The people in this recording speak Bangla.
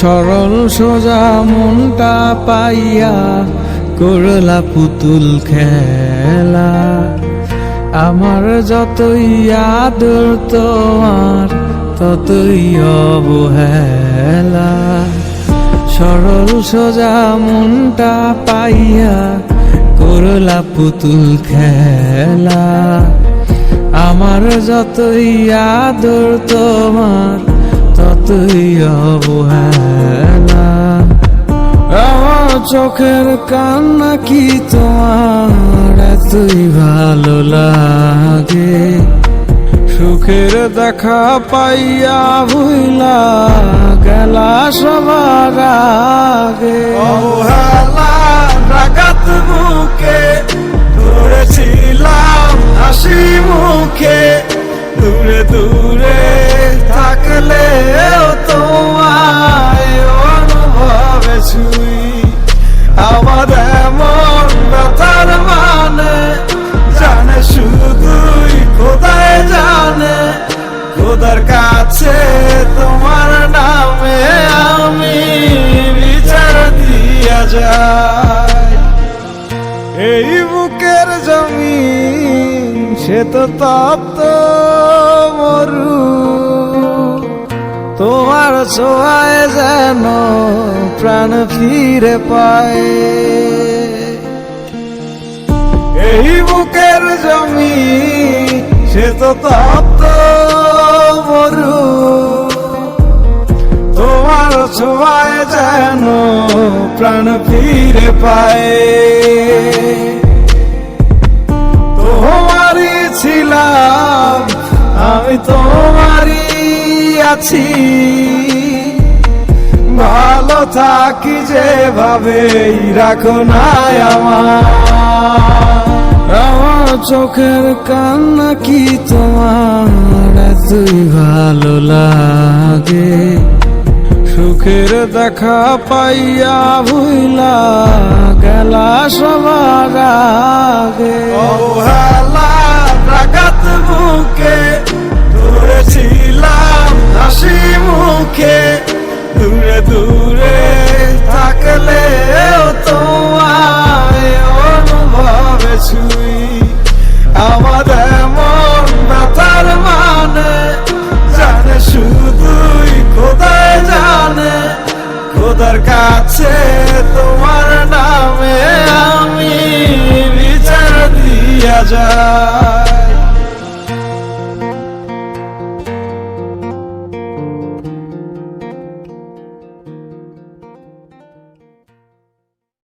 সরল সোজা মনটা পাইয়া করলা পুতুল খেলা। আমার যতই আদর তোমার ততই অবহেলা। সরল সোজা মনটা পাইয়া করলা পুতুল খেলা। আমার যতই আদর তোমার ততই অবহেলা। আমার চোখের কান্না কি তোমার এতই ভালো লাগে? সুখের দেখা পাইয়া ভুইলা গেলা সবার আগে। অবহেলা রাগাত বুকে ধরেছিলাম হাসি মুখে। দূরে দূরে থাকলে তোমায় অনুভবে ছুই। আমার এমন ব্যথার মানে জানে শুধুই খোদাই জানে। খোদার কাছে তোমার নামে আমি বিচার দিয়া যাই। এই বুকের জমিন সে তো তপ্ত মরু। তোমার ছোঁয়ায় যেন প্রাণ ফিরে পায়। এই বুকের জমিন সে তো তপ্ত মরু। তোমার ছোঁয়ায় যেন প্রাণ ফিরে পায়। তোমারই ছিলাম আমি তোমারই আছি। ভালো থাকি যেভাবে রাখো না আমার। আমার চোখের কান্না কি তোমার এতই ভালো লাগে? সুখের দেখা পাইয়া ভুইলা গেলা সবার আগে। অবহেলা রাগাত বুকে ধরেছিলাম হাসি মুখে। দূরে দূরে থাকলে তোমায় অনুভবে ছুই। আমার এমন ব্যথার মানে জানে শুধুই খোদাই জানে। খোদার কাছে তোমার নামে আমি বিচার দিয়া যাই।